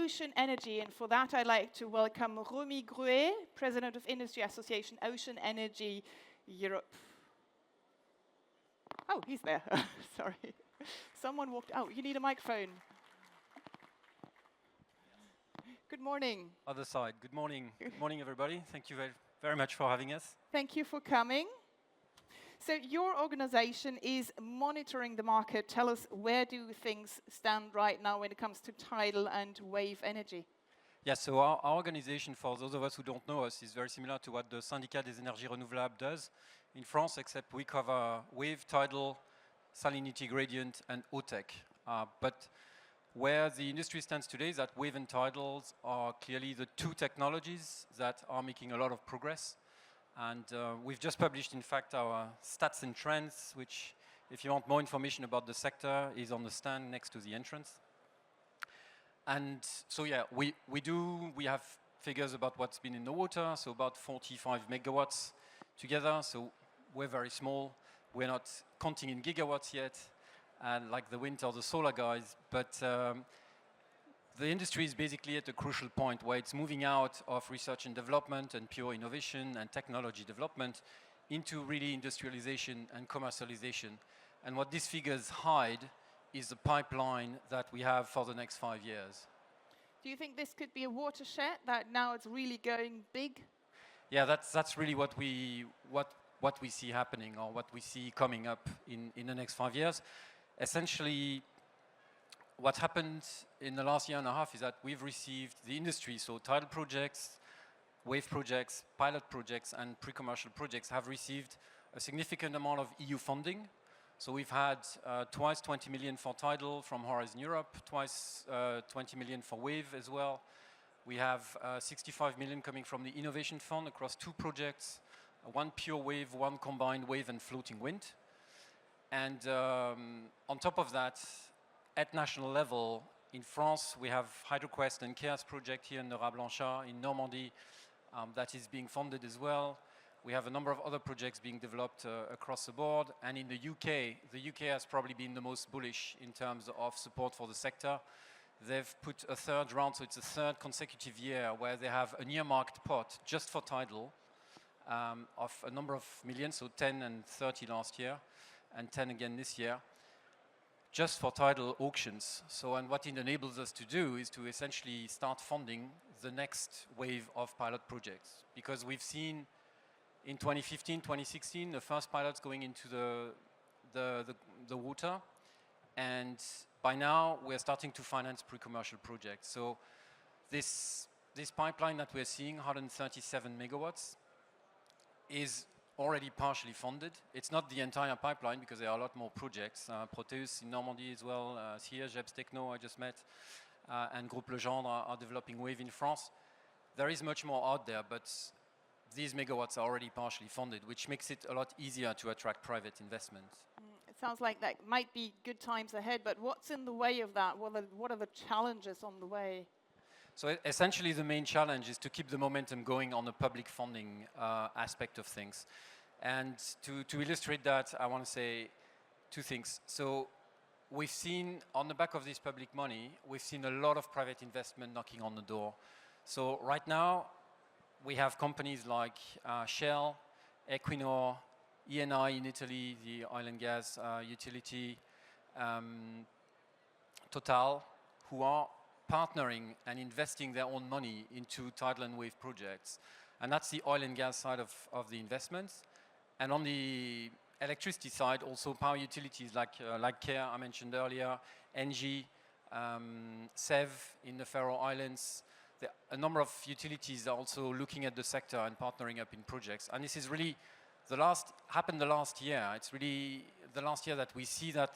ocean energy, and for that I'd like to welcome Rémi Gruet, President of Industry Association Ocean Energy Europe. Oh, he's there. Sorry. Someone walked out. You need a microphone. Good morning. Other side. Good morning. Good morning, everybody. Thank you very much for having us. Thank you for coming. So your organization is monitoring the market. Tell us, where do things stand right now when it comes to tidal and wave energy? Yes, so our organization, for those of us who don't know us, is very similar to what the Syndicat des énergies renouvelables does in France, except we cover wave, tidal, salinity gradient, and OTEC. But where the industry stands today is that wave and tidals are clearly the two technologies that are making a lot of progress. And we've just published, in fact, our stats and trends, which, if you want more information about the sector, is on the stand next to the entrance. And so, yeah, we have figures about what's been in the water, so about 45 megawatts together. So we're very small. We're not counting in gigawatts yet, like the wind or the solar guys, but the industry is basically at a crucial point where it's moving out of research and development and pure innovation and technology development into really industrialization and commercialization. And what these figures hide is the pipeline that we have for the next 5 years. Do you think this could be a watershed, that now it's really going big? Yeah, that's really what we see happening, or what we see coming up in the next 5 years. Essentially, what happened in the last year and a half is that we've received the industry, so tidal projects, wave projects, pilot projects, and pre-commercial projects have received a significant amount of EU funding. So we've had twice 20 million for tidal from Horizon Europe, twice 20 million for wave as well. We have 65 million coming from the Innovation Fund across 2 projects, one pure wave, one combined wave and floating wind. And on top of that, at national level, in France, we have HydroQuest and Chaos project here in the Rat-Blanchard in Normandy that is being funded as well. We have a number of other projects being developed across the board. And in the UK has probably been the most bullish in terms of support for the sector. They've put a third round, so it's a third consecutive year where they have an earmarked pot just for tidal of a number of millions, so 10 and 30 last year, and 10 again this year, just for tidal auctions. So, and what it enables us to do is to essentially start funding the next wave of pilot projects. Because we've seen in 2015, 2016, the first pilots going into the water, and by now we're starting to finance pre-commercial projects. So this pipeline that we're seeing, 137 megawatts, is already partially funded. It's not the entire pipeline because there are a lot more projects. Proteus in Normandy as well, Seanergy, Techno I just met, and Groupe Legendre are developing wave in France. There is much more out there, but these megawatts are already partially funded, which makes it a lot easier to attract private investment. It sounds like that might be good times ahead, but what's in the way of that? What are the challenges on the way? So essentially the main challenge is to keep the momentum going on the public funding aspect of things. And to illustrate that, I want to say 2 things. So we've seen, on the back of this public money, we've seen a lot of private investment knocking on the door. So right now, we have companies like Shell, Equinor, Eni in Italy, the oil and gas utility, Total, who are partnering and investing their own money into tidal and wave projects. And that's the oil and gas side of the investments. And on the electricity side, also power utilities like CARE, I mentioned earlier, ENGIE, SEV in the Faroe Islands. A number of utilities are also looking at the sector and partnering up in projects. And this is really happened the last year. It's really the last year that we see that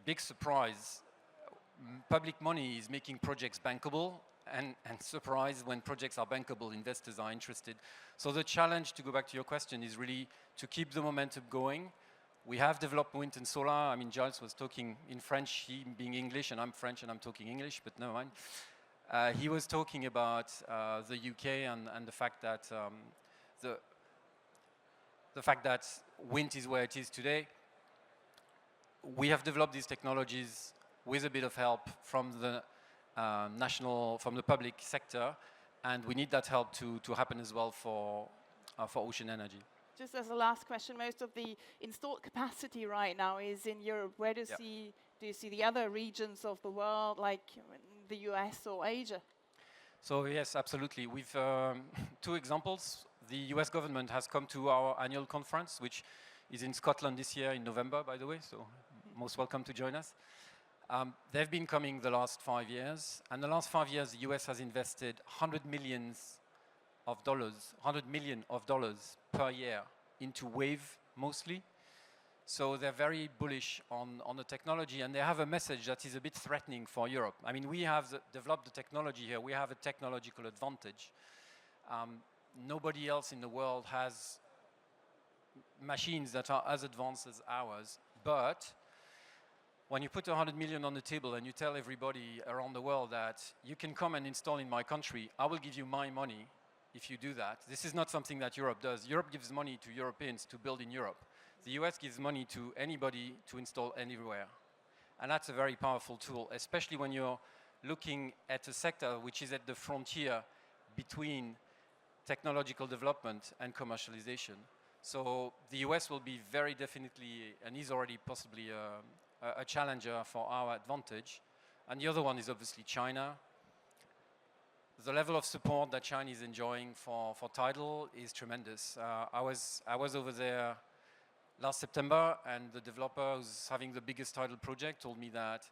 big surprise. Public money is making projects bankable, and surprise, when projects are bankable, investors are interested. So the challenge, to go back to your question, is really to keep the momentum going. We have developed wind and solar. I mean, Giles was talking in French, he being English, and I'm French and I'm talking English, but never mind. He was talking about the UK and the fact that the fact that wind is where it is today. We have developed these technologies with a bit of help from the from the public sector, and we need that help to happen as well for ocean energy. Just as a last question, most of the installed capacity right now is in Europe. Where do you see the other regions of the world, like the US or Asia? So yes, absolutely. We've two examples. The US government has come to our annual conference, which is in Scotland this year in November, by the way, so most welcome to join us. They've been coming the last 5 years, and the last 5 years the US has invested $100 million per year into wave mostly. So they're very bullish on the technology, and they have a message that is a bit threatening for Europe. I mean, we have developed the technology here. We have a technological advantage. Nobody else in the world has machines that are as advanced as ours. But when you put 100 million on the table and you tell everybody around the world that you can come and install in my country, I will give you my money if you do that. This is not something that Europe does. Europe gives money to Europeans to build in Europe. The US gives money to anybody to install anywhere. And that's a very powerful tool, especially when you're looking at a sector which is at the frontier between technological development and commercialization. So the US will be very definitely, and is already possibly a challenger for our advantage. And the other one is obviously China. The level of support that China is enjoying for tidal is tremendous. I was over there last September, and the developer who's having the biggest tidal project told me that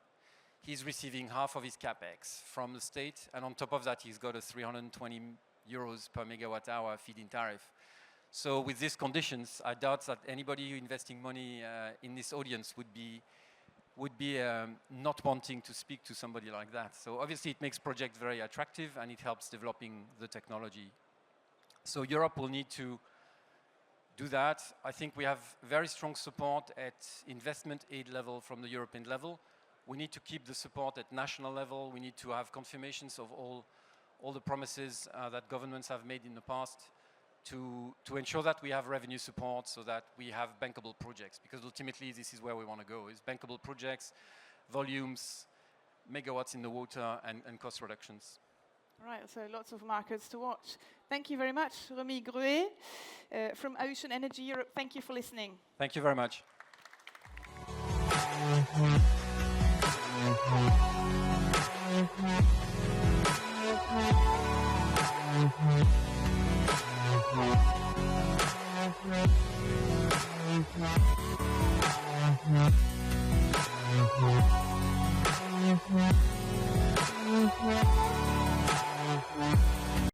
he's receiving half of his capex from the state, and on top of that he's got a 320 euros per megawatt hour feed-in tariff. So with these conditions, I doubt that anybody investing money in this audience would be not wanting to speak to somebody like that. So obviously it makes projects very attractive, and it helps developing the technology. So Europe will need to do that. I think we have very strong support at investment aid level from the European level. We need to keep the support at national level. We need to have confirmations of all the promises that governments have made in the past to ensure that we have revenue support, so that we have bankable projects, because ultimately this is where we want to go, is bankable projects, volumes, megawatts in the water, and cost reductions. Right, so lots of markets to watch. Thank you very much, Rémi Gruet from Ocean Energy Europe. Thank you for listening. Thank you very much. Yeah.